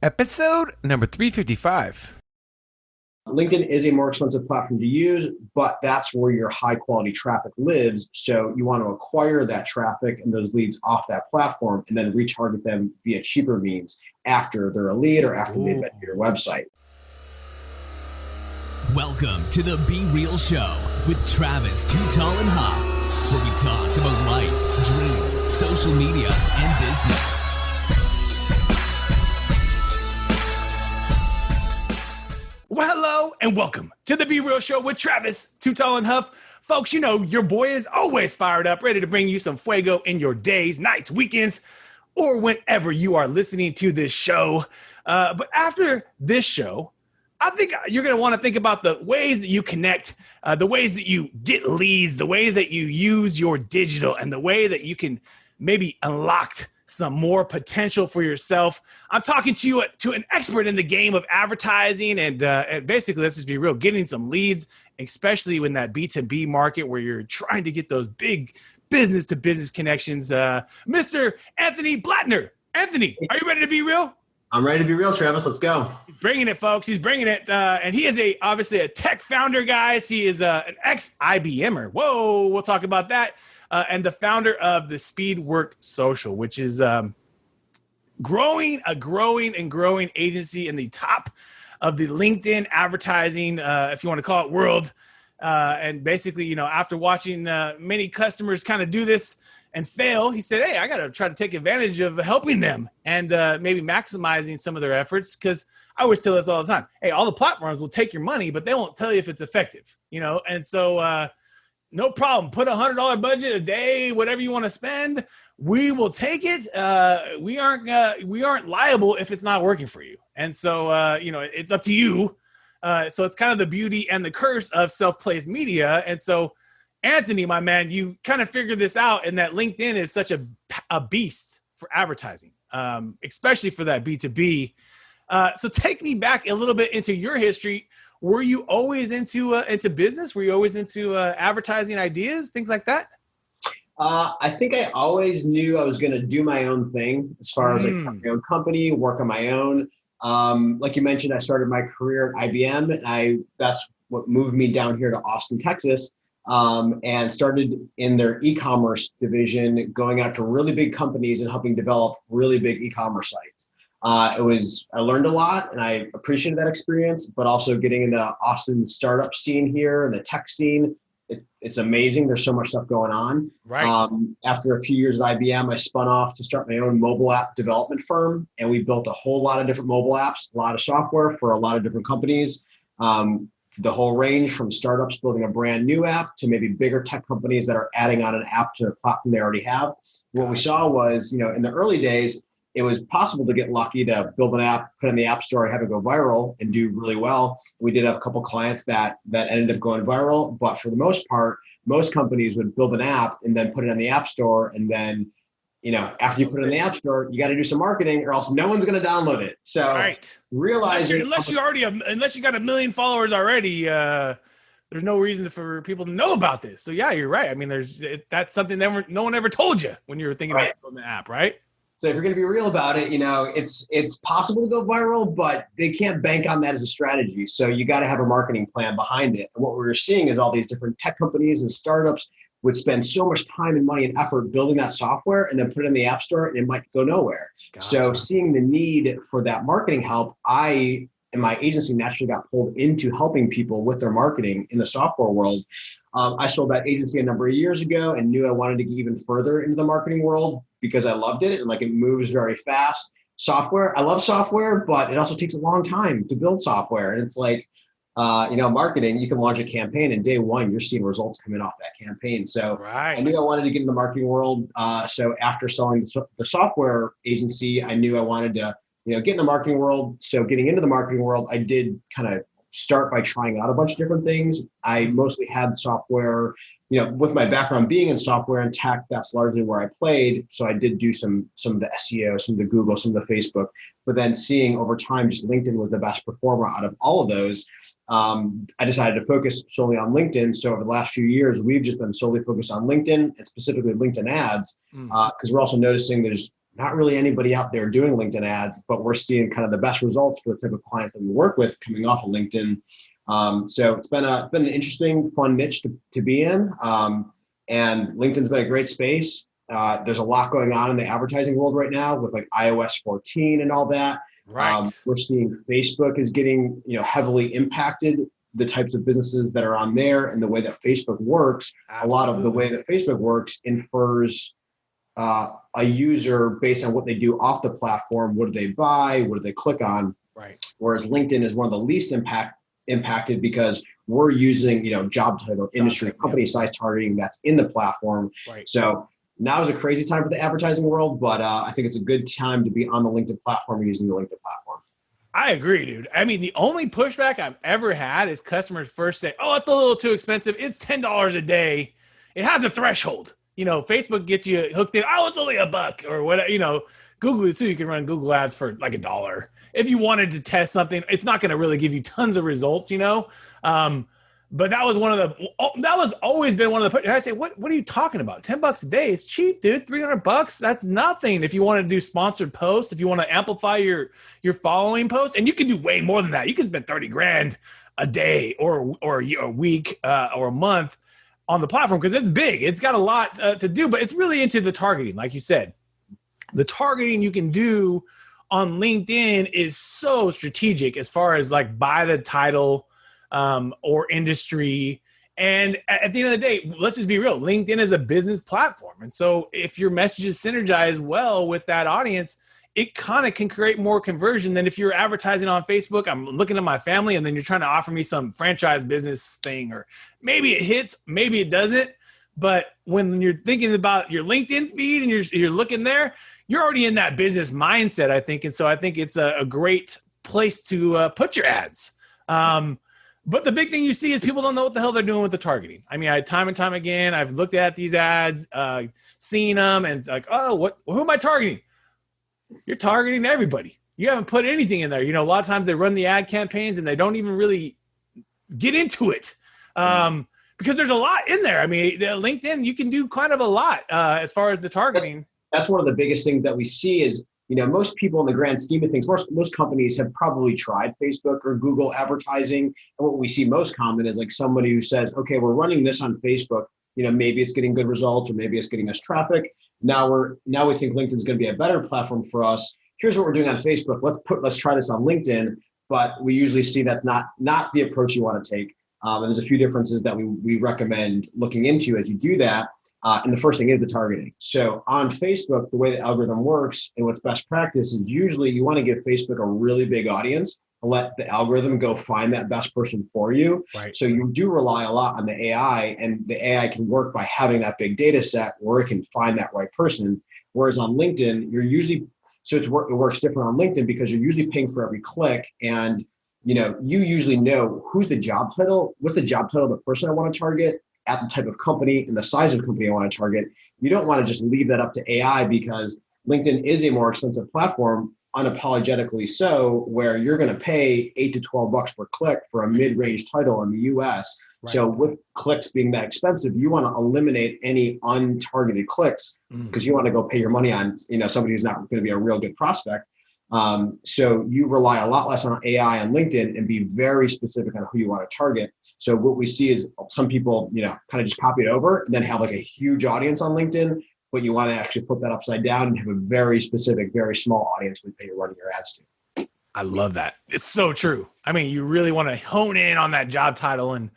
Episode number 355. LinkedIn is a more expensive platform to use, but that's where your high quality traffic lives. So you want to acquire that traffic and those leads off that platform and then retarget them via cheaper means after they're a lead or after they've been to your website. Welcome to the Be Real Show with Travis Too Tall and Huff, where we talk about life, dreams, social media, and business. Well, hello and welcome to the Be Real Show with Travis Too Tall and Huff. Folks, you know your boy is always fired up, ready to bring you some fuego in your days, nights, weekends, or whenever you are listening to this show. But after this show, I think you're going to want to think about the ways that you connect, the ways that you get leads, the ways that you use your digital, and the way that you can maybe unlock some more potential for yourself. I'm talking to you, to an expert in the game of advertising and basically, let's just be real, getting some leads, especially in that B2B market where you're trying to get those big business-to-business connections. Mr. Anthony Blatner. Anthony, are you ready to be real? I'm ready to be real, Travis. Let's go. He's bringing it, folks. He's bringing it. And he is obviously a tech founder, guys. He is an ex-IBMer. Whoa, we'll talk about that. And the founder of the Speedwork Social, which is a growing agency in the top of the LinkedIn advertising, if you want to call it, world. And basically, you know, after watching many customers kind of do this and fail, he said, hey, I got to try to take advantage of helping them and maybe maximizing some of their efforts. Because I always tell this all the time. Hey, all the platforms will take your money, but they won't tell you if it's effective, you know? And so, no problem. Put $100 budget a day, whatever you want to spend. We will take it. We aren't liable if it's not working for you. And so, you know, it's up to you. So it's kind of the beauty and the curse of self-placed media. And so, Anthony, my man, you kind of figured this out, and that LinkedIn is such a beast for advertising, especially for that B2B. So take me back a little bit into your history. Were you always into business? Were you always into advertising ideas, things like that? I think I always knew I was going to do my own thing as far as like my own company, work on my own. Like you mentioned, I started my career at IBM, and that's what moved me down here to Austin, Texas, and started in their e-commerce division, going out to really big companies and helping develop really big e-commerce sites. I learned a lot and I appreciated that experience, but also getting into Austin startup scene here and the tech scene, it's amazing. There's so much stuff going on. Right. After a few years at IBM, I spun off to start my own mobile app development firm. And we built a whole lot of different mobile apps, a lot of software for a lot of different companies. The whole range from startups building a brand new app to maybe bigger tech companies that are adding on an app to a platform they already have. What we saw was, you know, in the early days, it was possible to get lucky to build an app, put it in the app store, and have it go viral and do really well. We did have a couple clients that ended up going viral, but for the most part, most companies would build an app and then put it in the app store. And then, you know, after you put it in the app store, you got to do some marketing or else no one's going to download it. So realizing unless you got 1 million followers already, there's no reason for people to know about this. So yeah, you're right. I mean, that's something no one ever told you when you were thinking about building the app, right? So if you're going to be real about it, you know, it's possible to go viral, but they can't bank on that as a strategy. So you got to have a marketing plan behind it. And what we were seeing is all these different tech companies and startups would spend so much time and money and effort building that software and then put it in the app store and it might go nowhere. Gotcha. So seeing the need for that marketing help, I and my agency naturally got pulled into helping people with their marketing in the software world. I sold that agency a number of years ago and knew I wanted to get even further into the marketing world because I loved it and like it moves very fast. Software, I love software, but it also takes a long time to build software. And it's like, you know, marketing, you can launch a campaign and day one, you're seeing results coming off that campaign. So I knew I wanted to get in the marketing world. So after selling the software agency, I knew I wanted to, you know, get in the marketing world. So getting into the marketing world, I did kind of start by trying out a bunch of different things. I mostly had software, you know, with my background being in software and tech, that's largely where I played. So I did do some of the SEO, some of the Google, some of the Facebook, but then seeing over time, just LinkedIn was the best performer out of all of those. I decided to focus solely on LinkedIn. So over the last few years, we've just been solely focused on LinkedIn and specifically LinkedIn ads, because we're also noticing there's not really anybody out there doing LinkedIn ads, but we're seeing kind of the best results for the type of clients that we work with coming off of LinkedIn. So it's been an interesting, fun niche to be in. And LinkedIn's been a great space. There's a lot going on in the advertising world right now with like iOS 14 and all that. Right. We're seeing Facebook is getting, heavily impacted, the types of businesses that are on there and the way that Facebook works. Absolutely. A lot of the way that Facebook works infers a user based on what they do off the platform. What do they buy? What do they click on? Right. Whereas LinkedIn is one of the least impacted because we're using, job title, industry, company size targeting that's in the platform. Right. So now is a crazy time for the advertising world, but I think it's a good time to be on the LinkedIn platform using the LinkedIn platform. I agree, dude. I mean, the only pushback I've ever had is customers first say, "Oh, it's a little too expensive. It's $10 a day. It has a threshold." Facebook gets you hooked in. Oh, it's only $1 or whatever. Google too. You can run Google ads for like $1 if you wanted to test something. It's not going to really give you tons of results, But that was that was always been one of the. I'd say, what are you talking about? $10 a day is cheap, dude. $300, that's nothing. If you want to do sponsored posts, if you want to amplify your following posts, and you can do way more than that. You can spend $30,000 a day or a week or a month on the platform because it's big. It's got a lot to do, but it's really into the targeting, like you said. The targeting you can do on LinkedIn is so strategic as far as like by the title or industry. And at the end of the day, let's just be real. LinkedIn is a business platform. And so if your messages synergize well with that audience, it kind of can create more conversion than if you're advertising on Facebook. I'm looking at my family and then you're trying to offer me some franchise business thing, or maybe it hits, maybe it doesn't. But when you're thinking about your LinkedIn feed and you're looking there, you're already in that business mindset, I think. And so I think it's a great place to put your ads. But the big thing you see is people don't know what the hell they're doing with the targeting. I mean, time and time again, I've looked at these ads, seen them, and it's like, oh, who am I targeting? You're targeting everybody. You haven't put anything in there. A lot of times they run the ad campaigns and they don't even really get into it because there's a lot in there. I mean, LinkedIn, you can do kind of a lot as far as the targeting. That's one of the biggest things that we see is, most people in the grand scheme of things, most companies have probably tried Facebook or Google advertising. And what we see most common is like somebody who says, okay, we're running this on Facebook. Maybe it's getting good results or maybe it's getting us traffic. Now we think LinkedIn's going to be a better platform for us. Here's what we're doing on Facebook. Let's try this on LinkedIn. But we usually see that's not the approach you want to take. And there's a few differences that we recommend looking into as you do that. And the first thing is the targeting. So on Facebook, the way the algorithm works and what's best practice is usually you want to give Facebook a really big audience and let the algorithm go find that best person for you. Right. So you do rely a lot on the AI, and the AI can work by having that big data set where it can find that right person. Whereas on LinkedIn, it works different on LinkedIn because you're usually paying for every click, and you usually know who's the job title, what's the job title of the person I want to target, at the type of company and the size of company I want to target. You don't want to just leave that up to AI because LinkedIn is a more expensive platform, unapologetically so, where you're going to pay $8 to $12 per click for a mid-range title in the US. Right. So with clicks being that expensive, you want to eliminate any untargeted clicks because you want to go pay your money on somebody who's not going to be a real good prospect. So you rely a lot less on AI on LinkedIn and be very specific on who you want to target. So what we see is some people, kind of just copy it over and then have like a huge audience on LinkedIn, but you want to actually flip that upside down and have a very specific, very small audience that you're running your ads to. I love that. It's so true. I mean, you really want to hone in on that job title. And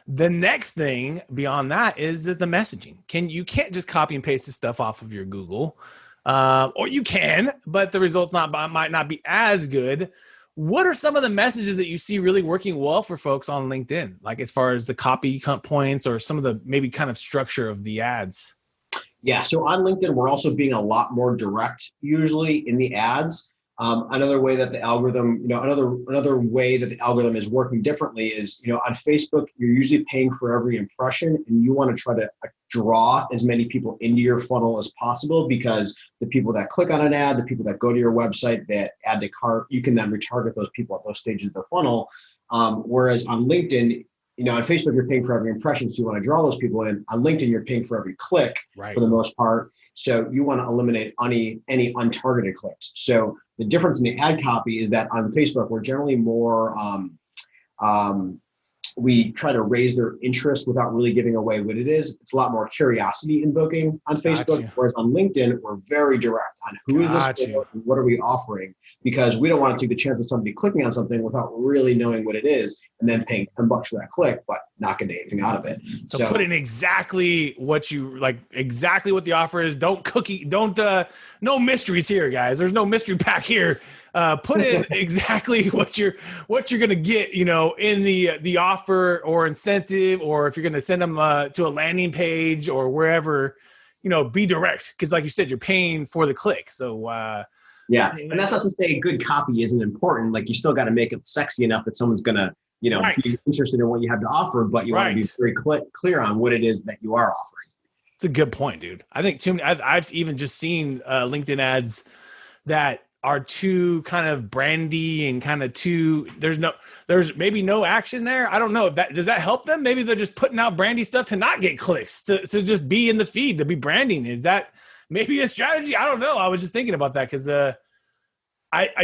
the next thing beyond that is that the messaging. You can't just copy and paste the stuff off of your Google, or you can, but the results might not be as good. What are some of the messages that you see really working well for folks on LinkedIn? Like as far as the copy points or some of the maybe kind of structure of the ads? Yeah. So on LinkedIn, we're also being a lot more direct usually in the ads. Another way that the algorithm, another way that the algorithm is working differently is, on Facebook, you're usually paying for every impression and you want to try to draw as many people into your funnel as possible because the people that click on an ad, the people that go to your website, that add to cart, you can then retarget those people at those stages of the funnel. Whereas on LinkedIn, on Facebook, you're paying for every impression, so you want to draw those people in. On LinkedIn, you're paying for every click for the most part. So you want to eliminate any untargeted clicks. So the difference in the ad copy is that on Facebook, we're generally more, we try to raise their interest without really giving away what it is. It's a lot more curiosity invoking on Facebook, whereas on LinkedIn, we're very direct on who is this for and what are we offering, because we don't want to take the chance of somebody clicking on something without really knowing what it is and then paying $10 for that click, but not getting anything out of it. So put in exactly what you like, exactly what the offer is. No mysteries here, guys. There's no mystery pack here. Put in exactly what you're going to get, in the offer or incentive, or if you're going to send them to a landing page or wherever, be direct. Cause like you said, you're paying for the click. So, yeah. And that's not to say good copy isn't important. Like you still got to make it sexy enough that someone's going to, be interested in what you have to offer, but you want to be very clear on what it is that you are offering. It's a good point, dude. I think I've even just seen LinkedIn ads that are too kind of brandy and kind of too, there's maybe no action there. I don't know if does that help them? Maybe they're just putting out brandy stuff to not get clicks, to just be in the feed, to be branding. Is that maybe a strategy? I don't know. I was just thinking about that because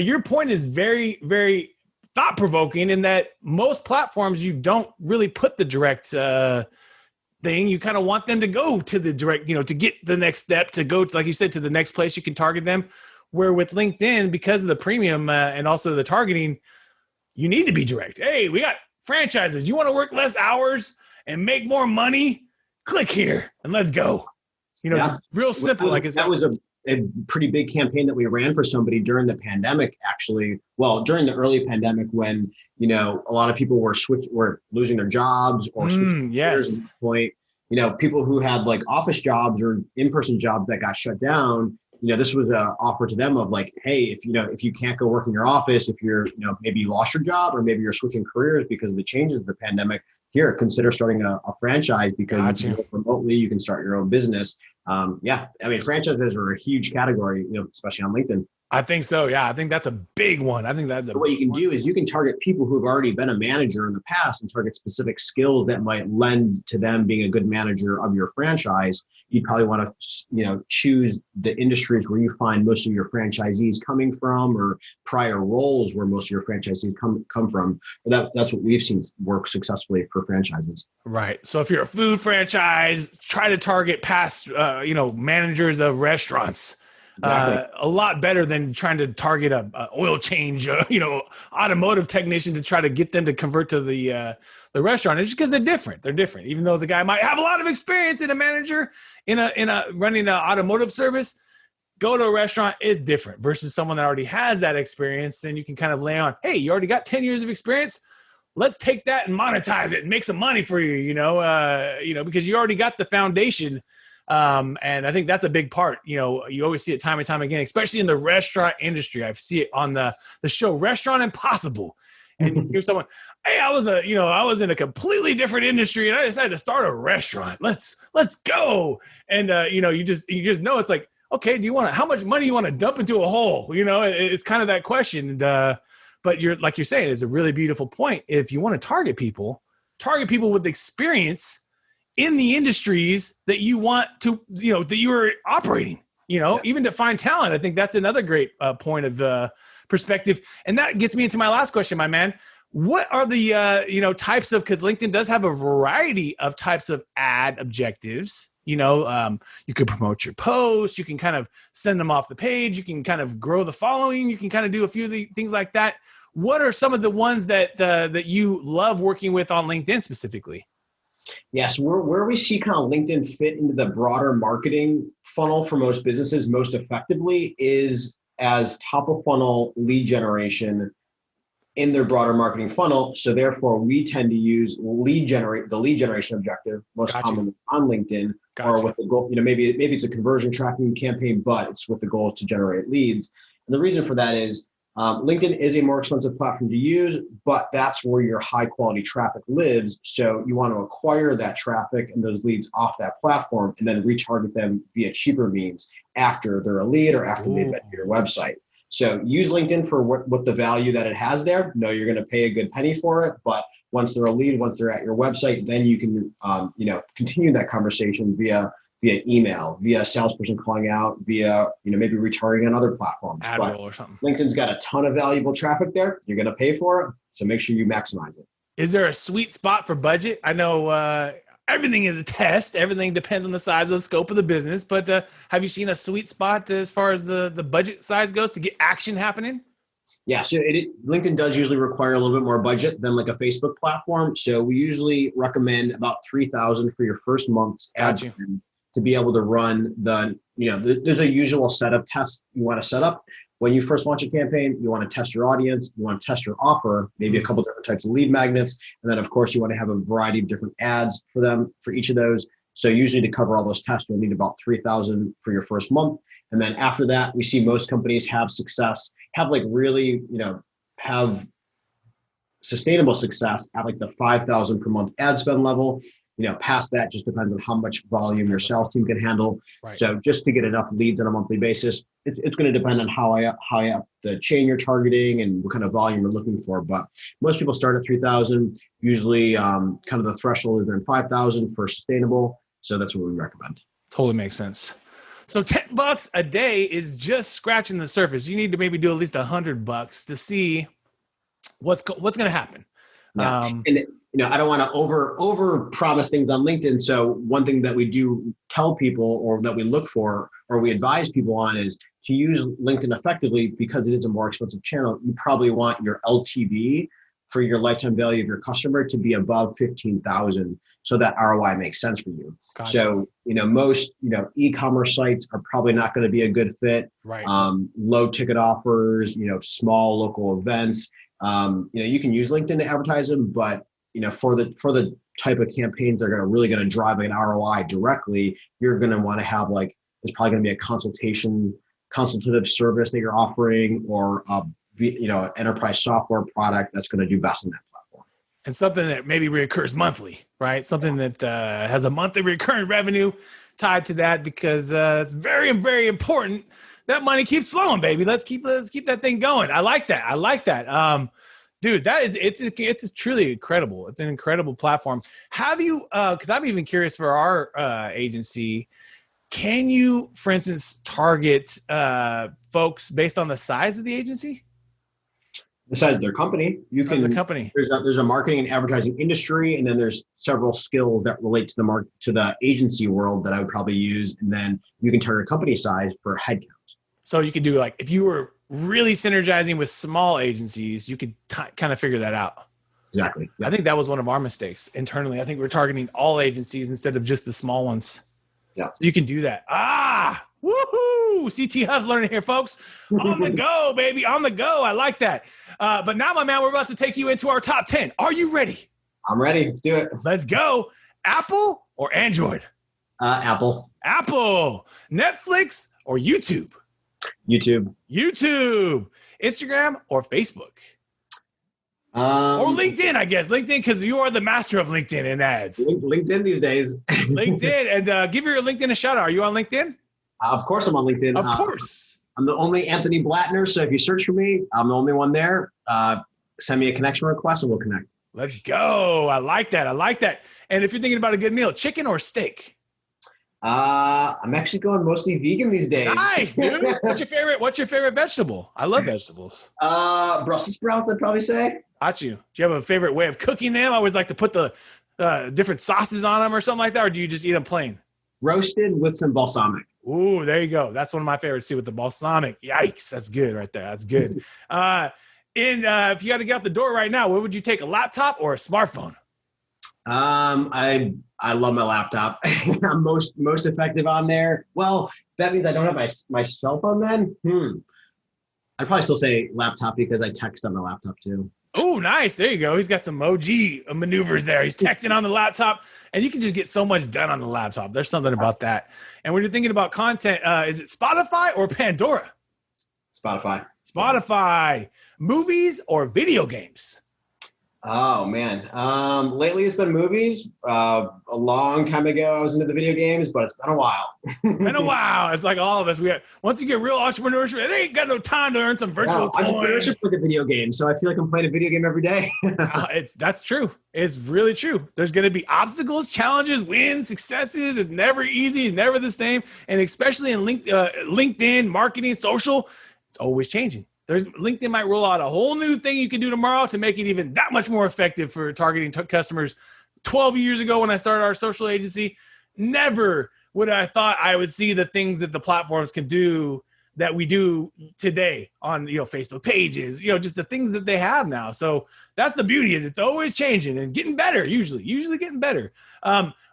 your point is very, very thought provoking in that most platforms, you don't really put the direct thing. You kind of want them to go to the direct, to get the next step, to go to, like you said, to the next place you can target them. Where with LinkedIn, because of the premium and also the targeting, you need to be direct. Hey, we got franchises. You want to work less hours and make more money? Click here and let's go. Just real simple. That was a pretty big campaign that we ran for somebody during the pandemic, actually. Well, during the early pandemic when, a lot of people were losing their jobs or switching careers at this point. People who had like office jobs or in-person jobs that got shut down. This was an offer to them of like, hey, if you can't go work in your office, if you're, maybe you lost your job or maybe you're switching careers because of the changes of the pandemic, here, consider starting a franchise because you can work remotely, you can start your own business. Franchises are a huge category, especially on LinkedIn. I think so. Yeah. I think that's a big one. What you can do is you can target people who've already been a manager in the past and target specific skills that might lend to them being a good manager of your franchise. You probably want to, choose the industries where you find most of your franchisees coming from, or prior roles where most of your franchisees come from. That's what we've seen work successfully for franchises. Right. So if you're a food franchise, try to target past, managers of restaurants. Exactly. A lot better than trying to target a oil change, automotive technician to try to get them to convert to the restaurant. It's just because they're different. They're different. Even though the guy might have a lot of experience in a manager in a running an automotive service, go to a restaurant is different versus someone that already has that experience. Then you can kind of lay on, hey, you already got 10 years of experience. Let's take that and monetize it and make some money for you, because you already got the foundation. And I think that's a big part. You always see it time and time again, especially in the restaurant industry. I see it on the show Restaurant Impossible. And here's someone, hey, I was in a completely different industry and I decided to start a restaurant. Let's go. And, you just know it's like, okay, how much money you want to dump into a hole? It's kind of that question. And, but like you're saying, it's a really beautiful point. If you want to target people with experience in the industries that you want to, that you're operating, even to find talent. I think that's another great point of perspective. And that gets me into my last question, my man. What are the, types of, because LinkedIn does have a variety of types of ad objectives. You could promote your posts. You can kind of send them off the page. You can kind of grow the following. You can kind of do a few of the things like that. What are some of the ones that you love working with on LinkedIn specifically? Yes, where we see kind of LinkedIn fit into the broader marketing funnel for most businesses most effectively is as top of funnel lead generation in their broader marketing funnel. So therefore, we tend to use the lead generation objective most commonly on LinkedIn, or with the goal, maybe it's a conversion tracking campaign, but it's with the goals to generate leads. And the reason for that is LinkedIn is a more expensive platform to use, but that's where your high quality traffic lives. So you want to acquire that traffic and those leads off that platform and then retarget them via cheaper means after they're a lead or after they've been to your website. So use LinkedIn for what the value that it has there. No, you're going to pay a good penny for it, but once they're a lead, once they're at your website, then you can, continue that conversation via via email, via a salesperson calling out, via, maybe retargeting on other platforms. Ad But roll or something. LinkedIn's got a ton of valuable traffic there. You're going to pay for it. So make sure you maximize it. Is there a sweet spot for budget? I know everything is a test. Everything depends on the size of the scope of the business. But have you seen a sweet spot as far as the budget size goes to get action happening? Yeah, so LinkedIn does usually require a little bit more budget than like a Facebook platform. So we usually recommend about $3,000 for your first month's ad spend to be able to run there's a usual setup test you want to set up. When you first launch a campaign, you want to test your audience, you want to test your offer, maybe a couple different types of lead magnets. And then of course you want to have a variety of different ads for them for each of those. So usually to cover all those tests, you'll need about $3,000 for your first month. And then after that, we see most companies have success, have sustainable success at like the $5,000 per month ad spend level. Past that just depends on how much volume your sales team can handle. Right. So just to get enough leads on a monthly basis, it's going to depend on how high up the chain you're targeting and what kind of volume you're looking for. But most people start at 3,000. Usually kind of the threshold is then 5,000 for sustainable. So that's what we recommend. Totally makes sense. So $10 a day is just scratching the surface. You need to maybe do at least $100 to see what's going to happen. Yeah. I don't want to over promise things on LinkedIn. So one thing that we do tell people, or that we look for, or we advise people on, is to use LinkedIn effectively because it is a more expensive channel. You probably want your LTV for your lifetime value of your customer to be above 15,000, so that ROI makes sense for you. Gotcha. So most e-commerce sites are probably not going to be a good fit. Right. Low ticket offers, small local events. You can use LinkedIn to advertise them, but for the type of campaigns that are really going to drive an ROI directly, you're going to want to have it's probably going to be a consultative service that you're offering, or an enterprise software product that's going to do best in that platform. And something that maybe reoccurs monthly, right? Something that has a monthly recurring revenue tied to that, because it's very, very important that money keeps flowing, baby. Let's keep that thing going. I like that. Dude, it's truly incredible. It's an incredible platform. Have you, because I'm even curious for our agency, can you, for instance, target folks based on the size of the agency? The size of their company. As a company. There's a marketing and advertising industry, and then there's several skills that relate to the agency world that I would probably use, and then you can target company size for headcount. So you could do if you were really synergizing with small agencies, you could kind of figure that out. Exactly. Yep. I think that was one of our mistakes internally. I think we're targeting all agencies instead of just the small ones. Yeah. So you can do that. Woohoo! CT Hub's learning here, folks. On the go, baby. On the go. I like that. But now, my man, we're about to take you into our top 10. Are you ready? I'm ready. Let's do it. Let's go. Apple or Android? Apple. Apple. Netflix or YouTube? YouTube. Instagram or Facebook? Or LinkedIn, I guess. LinkedIn, because you are the master of LinkedIn and ads. LinkedIn these days. LinkedIn. And give your LinkedIn a shout out. Are you on LinkedIn? Of course I'm on LinkedIn. Of course. I'm the only Anthony Blatner. So if you search for me, I'm the only one there. Send me a connection request and we'll connect. Let's go. I like that. And if you're thinking about a good meal, chicken or steak? I'm actually going mostly vegan these days. Nice, dude. What's your favorite vegetable? I love vegetables. Brussels sprouts, I'd probably say. Got you. Do you have a favorite way of cooking them? I always like to put the different sauces on them or something like that, or do you just eat them plain? Roasted with some balsamic. Ooh, there you go. That's one of my favorites too, with the balsamic. Yikes, that's good right there. That's good. If you had to get out the door right now, what would you take, a laptop or a smartphone? I love my laptop. I'm most effective on there. Well, that means I don't have my cell phone then. I'd probably still say laptop because I text on the laptop too. Oh, nice. There you go. He's got some OG maneuvers there. He's texting on the laptop, and you can just get so much done on the laptop. There's something about that. And when you're thinking about content, is it Spotify or Pandora? Spotify. Movies or video games? Oh man. Lately it's been movies. A long time ago I was into the video games, but it's been a while. It's been a while. It's like all of us. Once you get real entrepreneurship, they ain't got no time to earn some Yeah, virtual entrepreneurship coins. for the video game. So I feel like I'm playing a video game every day. That's true. It's really true. There's going to be obstacles, challenges, wins, successes. It's never easy. It's never the same. And especially in LinkedIn, marketing, social, it's always changing. LinkedIn might roll out a whole new thing you can do tomorrow to make it even that much more effective for targeting customers. 12 years ago when I started our social agency, never would I thought I would see the things that the platforms can do that we do today on, Facebook pages, just the things that they have now. So that's the beauty, is it's always changing and getting better, usually getting better.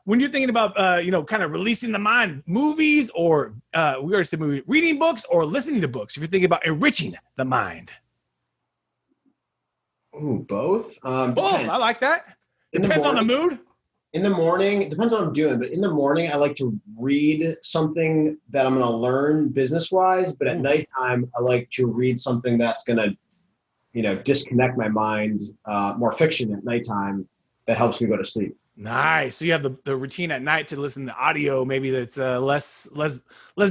When you're thinking about, kind of releasing the mind, movies or we already said movie, reading books or listening to books, if you're thinking about enriching the mind. Ooh, both. Both, Depends. I like that. In the Depends on the morning, mood. in the morning, it depends on what I'm doing, but in the morning, I like to read something that I'm going to learn business wise. But at Ooh. nighttime, I like to read something that's going to, disconnect my mind, more fiction at nighttime that helps me go to sleep. Nice. So you have the routine at night to listen to audio, maybe that's less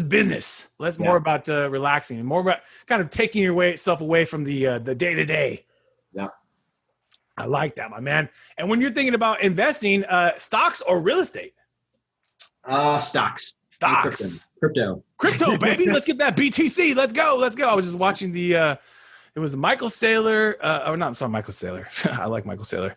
business, more about relaxing, and more about kind of taking yourself away from the day to day. Yeah. I like that, my man. And when you're thinking about investing, stocks or real estate? Stocks. Crypto, baby. Let's get that BTC. Let's go. I was just watching it was Michael Saylor. Michael Saylor. I like Michael Saylor.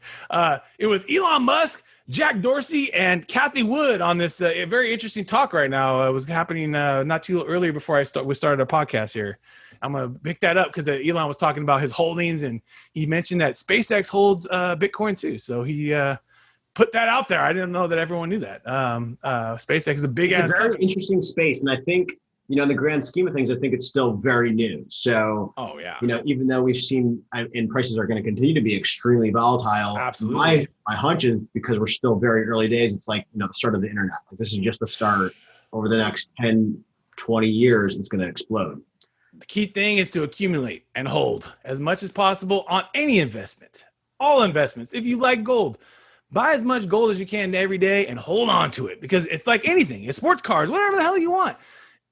It was Elon Musk, Jack Dorsey, and Kathy Wood on this very interesting talk right now. It was happening not too earlier before we started our podcast here. I'm going to pick that up because Elon was talking about his holdings, and he mentioned that SpaceX holds Bitcoin too. So he put that out there. I didn't know that everyone knew that. SpaceX is a big ass very company. interesting space. And I think, in the grand scheme of things, I think it's still very new. So, Oh yeah. Even though we've seen and prices are going to continue to be extremely volatile. Absolutely. My hunch is because we're still very early days. It's like, the start of the internet. Like this is just the start. Over the next 10, 20 years, it's going to explode. The key thing is to accumulate and hold as much as possible on any investment, all investments. If you like gold, buy as much gold as you can every day and hold on to it, because it's like anything. It's sports cars, whatever the hell you want.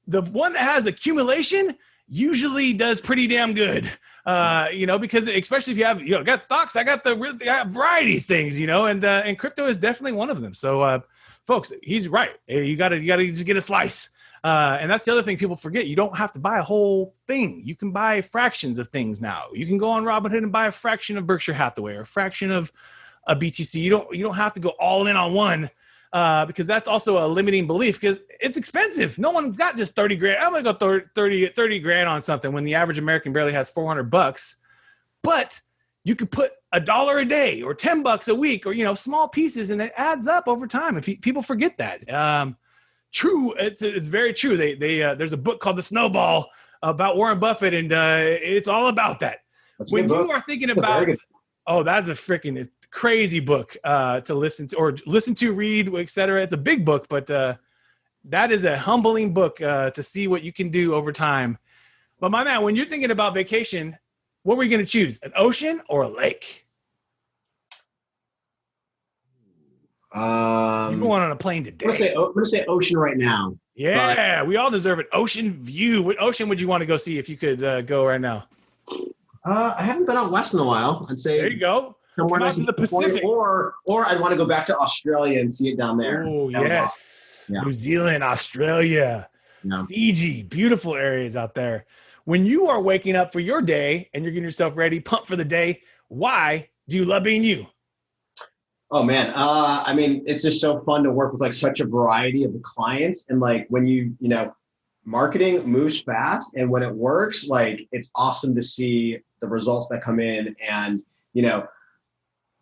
The one that has accumulation usually does pretty damn good, because especially if you have, got stocks, I got varieties things, and crypto is definitely one of them. So, folks, he's right. You gotta just get a slice. And that's the other thing people forget. You don't have to buy a whole thing. You can buy fractions of things now. You can go on Robinhood and buy a fraction of Berkshire Hathaway or a fraction of a BTC. You don't have to go all in on one, because that's also a limiting belief, because it's expensive. No one's got just 30 grand. I'm going to go 30 grand on something when the average American barely has $400. But you could put $1 a day or $10 a week or, small pieces, and it adds up over time. And people forget that. True. It's very true. There's a book called The Snowball about Warren Buffett, and it's all about that. When you are thinking about, that's a freaking crazy book to listen to, read, etc. It's a big book, but that is a humbling book to see what you can do over time. But my man, when you're thinking about vacation, what were you going to choose? An ocean or a lake? You're going on a plane today. I'm going to say ocean right now. Yeah, we all deserve an ocean view. What ocean would you want to go see if you could go right now? I haven't been out west in a while. I'd say there you go. Somewhere nice in the Pacific, or I'd want to go back to Australia and see it down there. Oh yes, New Zealand, Australia, Fiji, beautiful areas out there. When you are waking up for your day and you're getting yourself ready, pumped for the day, why do you love being you? Oh man, it's just so fun to work with like such a variety of clients, and like when marketing moves fast, and when it works, like it's awesome to see the results that come in, and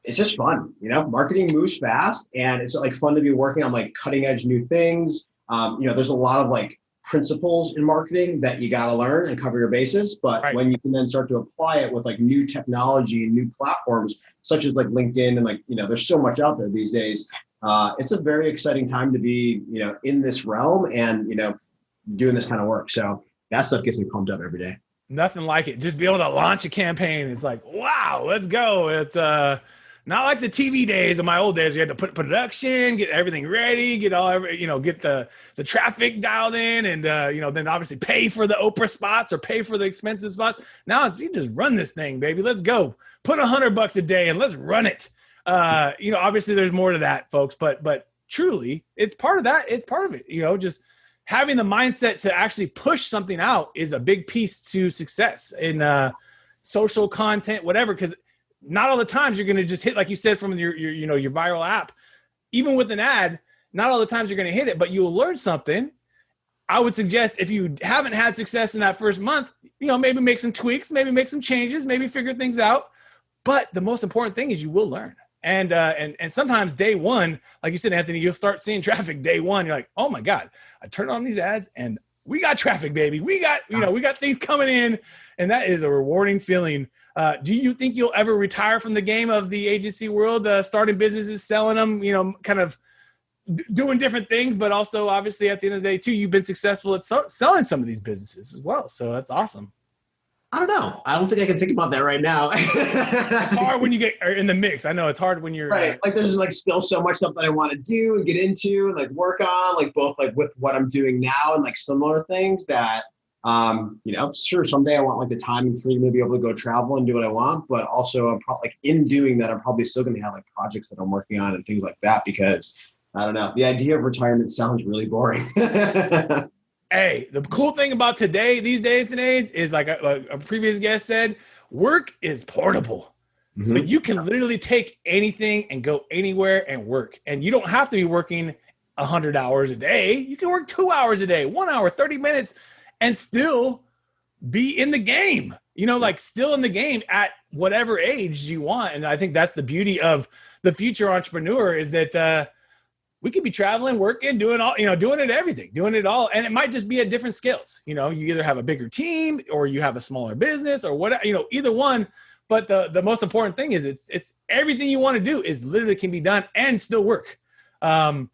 it's just fun. Marketing moves fast, and it's like fun to be working on like cutting edge new things. There's a lot of like principles in marketing that you got to learn and cover your bases. But when you can then start to apply it with like new technology and new platforms, such as like LinkedIn, and like, there's so much out there these days. It's a very exciting time to be, in this realm and, doing this kind of work. So that stuff gets me pumped up every day. Nothing like it. Just be able to launch a campaign. It's like, wow, let's go. It's not like the TV days of my old days. You had to put production, get everything ready, get the traffic dialed in, and then obviously pay for the Oprah spots or pay for the expensive spots. Now you just run this thing, baby. Let's go. Put $100 a day and let's run it. Obviously there's more to that, folks, but truly it's part of that. It's part of it. Just having the mindset to actually push something out is a big piece to success in social content, whatever, because not all the times you're going to just hit, like you said, from your viral app. Even with an ad, not all the times you're going to hit it, but you'll learn something. I would suggest if you haven't had success in that first month, maybe make some tweaks, maybe make some changes, maybe figure things out. But the most important thing is you will learn. And sometimes day one, like you said, Anthony, you'll start seeing traffic day one. You're like, oh my God, I turned on these ads and we got traffic, baby. We got, we got things coming in, and that is a rewarding feeling. Do you think you'll ever retire from the game of the agency world, starting businesses, selling them, kind of doing different things, but also obviously at the end of the day too, you've been successful at selling some of these businesses as well. So that's awesome. I don't know. I don't think I can think about that right now. It's hard when you get in the mix. I know it's hard when you're right. Like there's like still so much stuff that I want to do and get into and like work on, like both like with what I'm doing now and like similar things that, sure, someday I want like the time and freedom to be able to go travel and do what I want, but also I'm probably like in doing that, I'm probably still going to have like projects that I'm working on and things like that, because I don't know, the idea of retirement sounds really boring. Hey, the cool thing about these days and age is like a previous guest said, work is portable. Mm-hmm. So you can literally take anything and go anywhere and work. And you don't have to be working 100 hours a day. You can work 2 hours a day, 1 hour, 30 minutes, and still be in the game, still in the game at whatever age you want. And I think that's the beauty of the future entrepreneur is that, we could be traveling, working, doing it all. And it might just be at different scales. You either have a bigger team or you have a smaller business or whatever, either one. But the most important thing is it's everything you want to do is literally can be done and still work. 20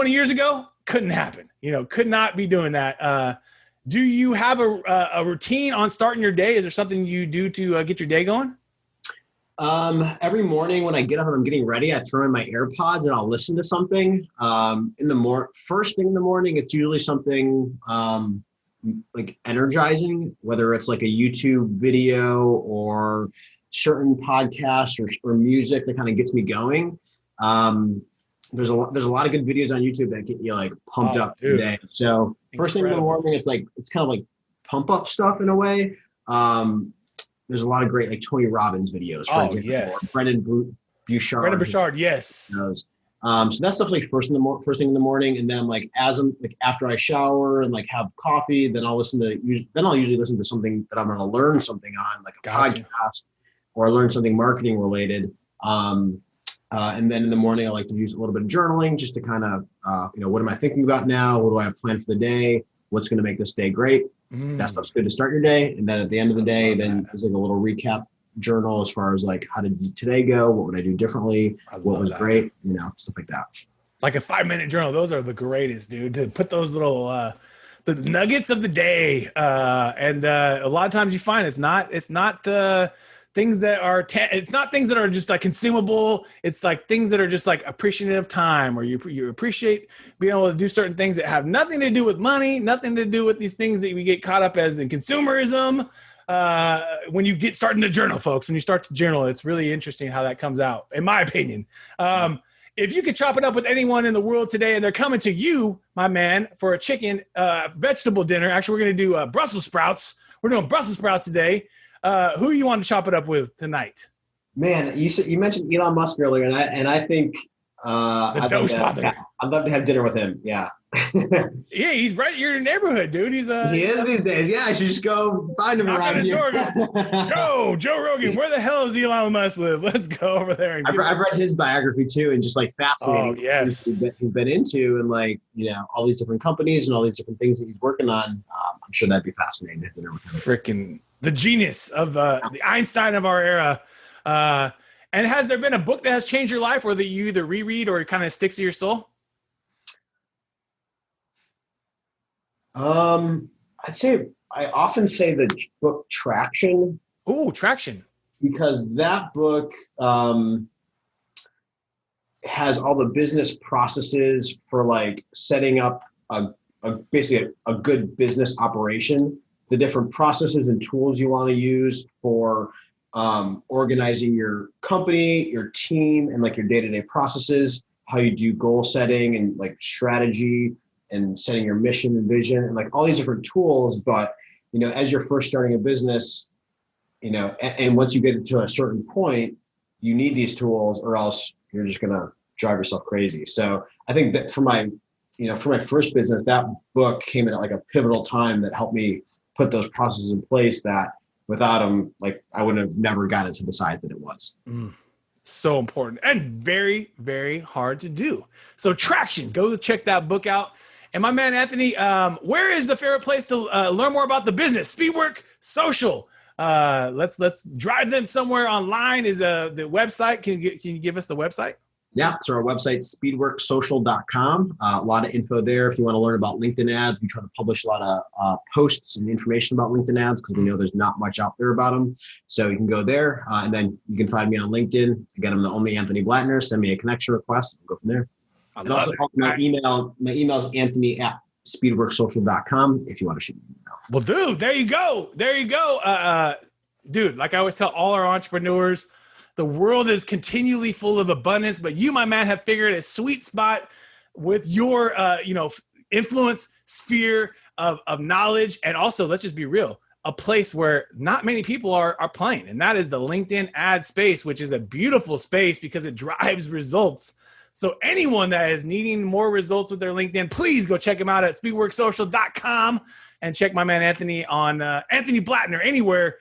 years ago, couldn't happen, could not be doing that. Do you have a routine on starting your day? Is there something you do to get your day going? Every morning when I get up and I'm getting ready, I throw in my AirPods and I'll listen to something. First thing in the morning, it's usually something like energizing, whether it's like a YouTube video or certain podcasts or music that kind of gets me going. There's a lot of good videos on YouTube that get you like pumped up today. So first thing in the morning, it's kind of like pump up stuff in a way. There's a lot of great like Tony Robbins videos, for example, yes. or Brendan Bouchard. Yes. So that's stuff like first thing in the morning, and then like after I shower and like have coffee, then I'll usually listen to something that I'm going to learn something on, like a podcast, or learn something marketing related. And then in the morning, I like to use a little bit of journaling just to kind of, what am I thinking about now? What do I have planned for the day? What's going to make this day great? That stuff's good to start your day. And then at the end of the day, then there's like a little recap journal as far as like, how did today go? What would I do differently? What was great? Stuff like that. Like a 5-minute journal. Those are the greatest, dude, to put those little, the nuggets of the day. And a lot of times you find it's not things that are, it's not things that are just like consumable. It's like things that are just like appreciative time, or you appreciate being able to do certain things that have nothing to do with money, nothing to do with these things that we get caught up as in consumerism. When you get starting to journal, folks, when you start to journal, it's really interesting how that comes out, in my opinion. If you could chop it up with anyone in the world today and they're coming to you, my man, for a chicken vegetable dinner, actually, we're going to do Brussels sprouts. We're doing Brussels sprouts today. Who you want to chop it up with tonight? Man, you mentioned Elon Musk earlier, and I think I'd love to have dinner with him. Yeah. Yeah, he's right in your neighborhood, dude. He is these days. Yeah, I should just go find him around here. Joe Rogan, where the hell does Elon Musk live? Let's go over there. I've read his biography too, and just like fascinating. Oh, yes. He's been into, and like all these different companies and all these different things that he's working on. I'm sure that'd be fascinating to dinner with him. Freaking the genius of the Einstein of our era. And has there been a book that has changed your life, or that you either reread or it kind of sticks to your soul? I'd say I often say the book Traction, Ooh, Traction. because that book has all the business processes for like setting up basically a good business operation, the different processes and tools you want to use for organizing your company, your team, and like your day-to-day processes, how you do goal setting and like strategy and setting your mission and vision and like all these different tools. But, you know, as you're first starting a business, you know, and once you get to a certain point, you need these tools or else you're just going to drive yourself crazy. So I think that for my first business, that book came in at like a pivotal time that helped me put those processes in place that without them, like I would have never gotten to the size that it was. So important and very, very hard to do. So Traction, go check that book out. And my man, Anthony, where is the favorite place to learn more about the business? Speedwork Social. Let's drive them somewhere online. Is the website? Can you give us the website? Yeah, so our website, speedworksocial.com. A lot of info there. If you want to learn about LinkedIn ads, we try to publish a lot of posts and information about LinkedIn ads because we know there's not much out there about them. So you can go there, and then you can find me on LinkedIn. Again, I'm the only Anthony Blatner. Send me a connection request. We'll go from there. And also my email is anthony@speedworksocial.com if you want to shoot me an email. Well, dude, there you go. Dude, like I always tell all our entrepreneurs, the world is continually full of abundance, but you, my man, have figured a sweet spot with your, influence sphere of knowledge. And also, let's just be real, a place where not many people are playing. And that is the LinkedIn ad space, which is a beautiful space because it drives results. So anyone that is needing more results with their LinkedIn, please go check him out at speedworksocial.com and check my man Anthony on Anthony Blatner. Anywhere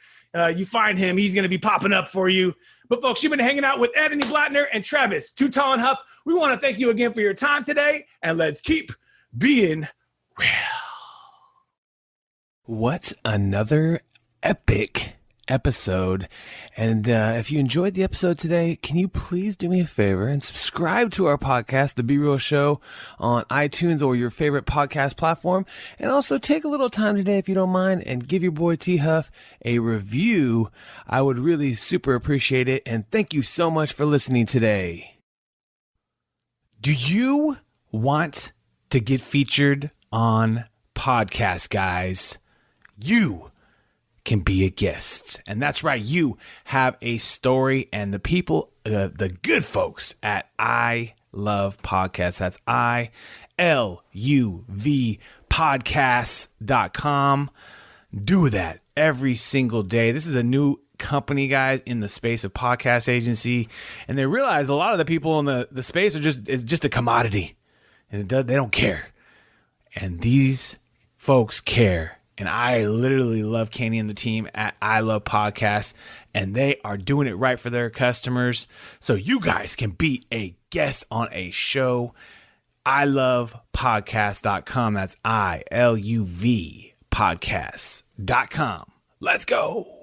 you find him, he's going to be popping up for you. But folks, you've been hanging out with Anthony Blatner and Travis, Too Tall and Huff. We want to thank you again for your time today, and let's keep being real. What another epic episode. And if you enjoyed the episode today, can you please do me a favor and subscribe to our podcast, The Be Real Show, on iTunes or your favorite podcast platform. And also take a little time today, if you don't mind, and give your boy T Huff a review. I would really super appreciate it. And thank you so much for listening today. Do you want to get featured on podcasts, guys? You can be a guest. And that's right, you have a story, and the people, the good folks at I Love Podcasts, that's ILUV podcasts.com, do that every single day. This is a new company, guys, in the space of podcast agency, and they realize a lot of the people in the space it's just a commodity, and they don't care. And these folks care. And I literally love Kenny and the team at I Love Podcasts, and they are doing it right for their customers. So you guys can be a guest on a show. ILovePodcast.com. That's ILUV podcasts.com. Let's go.